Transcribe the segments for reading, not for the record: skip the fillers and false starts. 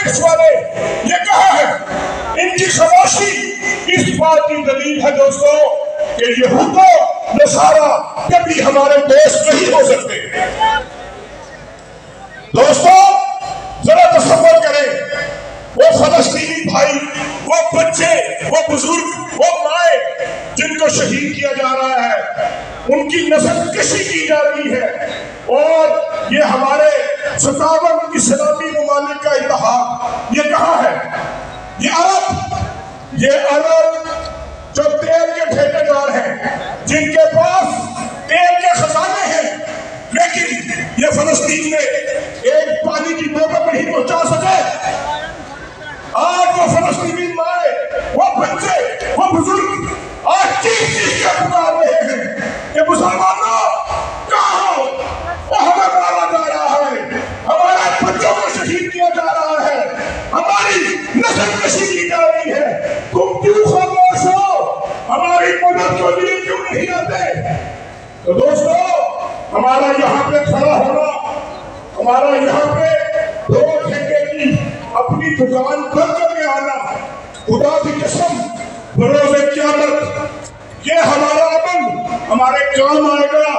Science والے یہ کہا ہے، ان کی خاموشی اس بات کی دلیل ہے دوستو کہ یہود و نصارہ کبھی ہمارے دوست نہیں ہو سکتے۔ دوستو ذرا تصور کریں، وہ فلسطینی بھائی، وہ بچے، وہ بزرگ، وہ مائیں جن کو شہید کیا جا رہا ہے، ان کی نسل کشی کی جا رہی ہے، اور یہ ہمارے 57 اسلامی ممالک کا اتحاد یہ کہاں ہے؟ یہ عرب جو تیل کے ٹھیکیدار ہیں، جن کے پاس تیل کے خزانے ہیں، لیکن یہ فلسطین میں ایک پانی کی بوتل نہیں پہنچا سکے۔ آج وہ فلسطینی مائیں، وہ بچے، وہ بزرگ آج چیخ کے پکار رہے ہیں کہ مسلمانوں کہاں ہو؟ وہ ہمیں مارا جا رہا ہے، ہمارے بچوں کو شہید کیا جا رہا ہے، ہماری نسل کشی کی جا رہی ہے، تم کیوں خاموش ہو؟ ہماری مدد کے لیے کیوں نہیں آتے؟ تو دوستو ہمارا یہاں پہ کھڑا ہونا، ہمارا یہاں پہ دو ٹھیکے کی اپنی دکان بند کر کے آنا، خدا کی قسم بروز قیامت یہ ہمارا عمل ہمارے کام آئے گا۔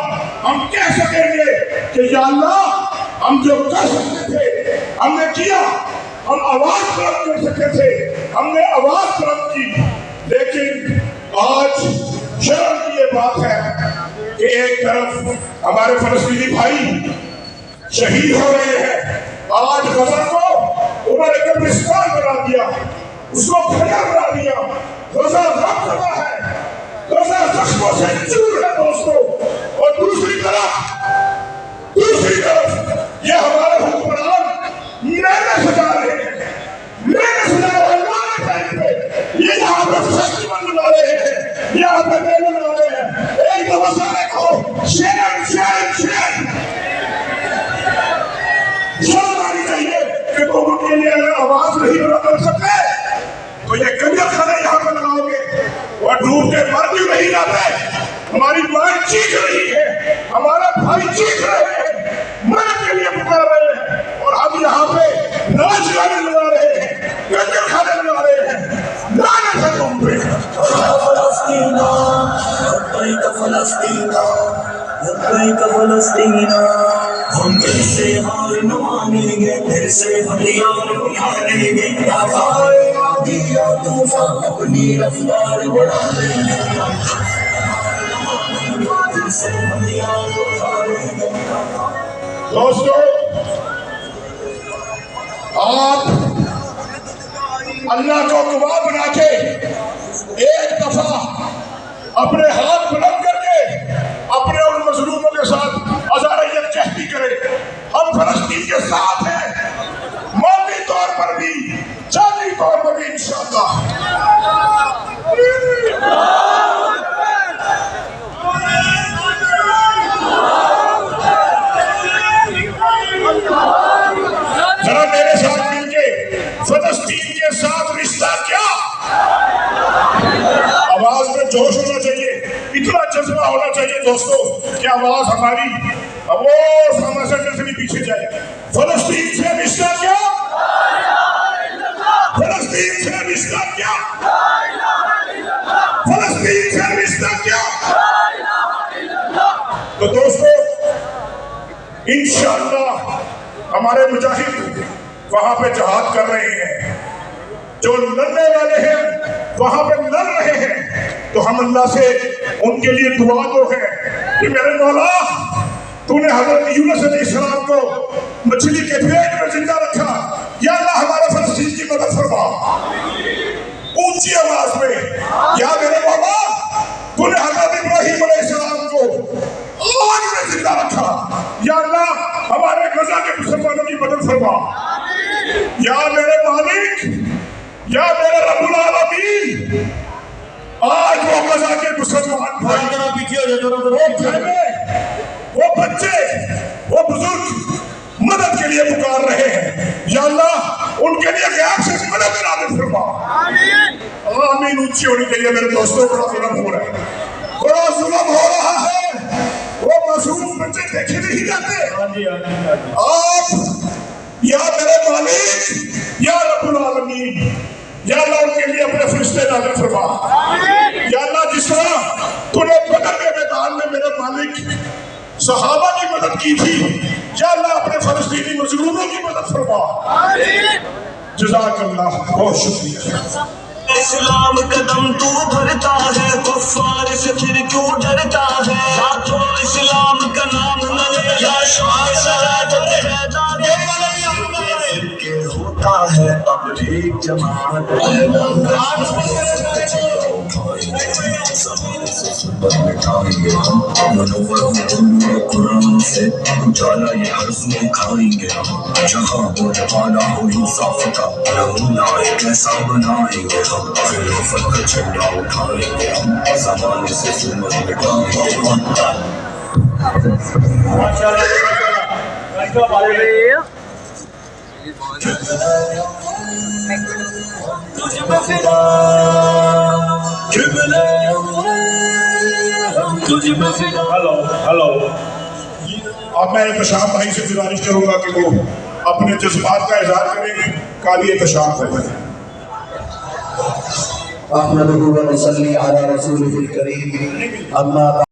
ہم کہہ سکیں گے کہ یا اللہ ہم جو کر سکتے تھے ہم نے کیا، ہم آواز بلند کر سکتے تھے ہم نے آواز بلند کی، لیکن آج شرم کی یہ بات ہے کہ ایک طرف ہمارے فلسطینی بھائی شہید ہو رہے ہیں، آج غزہ کو انہوں نے قبرستان بنا دیا، اس کو کھڑا بنا دیا، غزہ رب رہا ہے، غزہ زخموں سے چور ہے دوستو، اور دوسری طرف یہ ہمارے حکمران میلے سجا رہے ہیں، میلے سجا رہے ہیں ہمارے ٹائم پہ، یہ یہاں پہ فیسٹیول منا رہے ہیں، یہاں پہ میلے منا رہے ہیں، ایک دفعہ سارے کہو شیر شیر شیر۔ شرم آنی چاہیے کہ تم ان کے لیے اگر آواز نہیں بلند کر سکتے تو یہ کنجر خانے یہاں پہ لگاؤ گے اور ڈوب کے مر بھی نہیں جاتے۔ ہماری مائیں چیخ رہی ہے، ہمارا بھائی چیخ رہے ہیں، مدد کے لیے پکار رہے ہیں، اور ہم یہاں پہ ناچ گانے لگا رہے ہیں، کنجر خانے لگا رہے ہیں۔ لعنت ہے تم پہ۔ فلسطین لبیک فلسطین لبیک فلسطین، ہم پھر سے ہار نہ مانیں گے، پھر سے ہتھیار اٹھائیں گے، آزائے آندھی یا طوفان اپنی رفتار بڑھا لیں گے، پھر سے ہتھیار اٹھائیں گے۔ دوستو آپ اللہ کو گواہ بنا کے ایک دفعہ اپنے ہاتھ بلند کر کے اپنے ان مظلوموں کے ساتھ ہزارہ یکجہتی کرے، ہم فلسطین کے ساتھ ہیں، مادی طور پر بھی جانی طور پر بھی انشاءاللہ۔ ذرا میرے ساتھ مل کے فلسطین کے ساتھ رشتہ کیا؟ آواز میں جوش ہونا چاہیے، اتنا جذبہ ہونا چاہیے دوستو کہ آواز ہماری وہ سامنے سے بھی پیچھے جائے۔ فلسطین سے رشتہ کیا؟ فلسطین سے رشتہ کیا؟ فلسطین سے رشتہ کیا؟ تو دوستو انشاءاللہ ہمارے مجاہد وہاں پہ جہاد کر رہے ہیں، جو لڑنے والے ہیں وہاں پہ لڑ رہے ہیں، تو ہم اللہ سے ان کے لیے دعا دو ہے کہ میرے مولا تو نے حضرت یونس علیہ السلام کو مچھلی کے پیٹ میں زندہ رکھا، یا اللہ ہمارے فلسطین کی مدد فرما اونچی آواز میں، یا میرے مولا تو نے حضرت ابراہیم علیہ السلام کو آگ میں زندہ رکھا، یا اللہ ہمارے غزہ کے مسلمانوں کی مدد فرما، یا میرے مالک، یا میرے رب العالمین آج وہ غزہ کے مسلمان بھائی، وہ بچے، وہ بزرگ مدد کے لیے پکار رہے ہیں، یا اللہ ان کے لیے غیب سے مدد نازل فرما۔ آمین اونچی ہونے کے لیے میرے دوستوں بڑا ظلم ہو رہا ہے، بڑا ظلم ہو رہا ہے، وہ معصوم بچے دیکھے نہیں جاتے۔ آپ یا میرے مالک، یا رشتے نازل فرما یا اللہ جس طرح تو نے بدر کے میدان میں میرے مالک صحابہ کی مدد کی تھی یا اللہ اپنے فلسطینی مظلوموں کی مدد فرما جزاک اللہ بہت شکریہ اسلام قدم تو بھرتا ہے کفار سے پھر کیوں ڈرتا ہے ہاتھوں اسلام کا نام نہ لے یا شاہ سرات کے ہوتا ہے اب ایک جماعت مٹھائیں گے ہم منور قرآن سے اجالا یہ عرض میں کھائیں گے ہم جہاں ہو جہانا ہو انصاف کا نمونہ ایک ایسا بنائیں گے ہم خلافت کا جھنڈا اٹھائیں گے ہم زمانے سے ظلمت مٹائیں گے ہم ہلو اب میں احتشام بھائی سے گزارش کروں گا کہ وہ اپنے جذبات کا اظہار کریں گے کالی احتشام بھائی احمدہ و نصلی علی رسولہ الکریم اما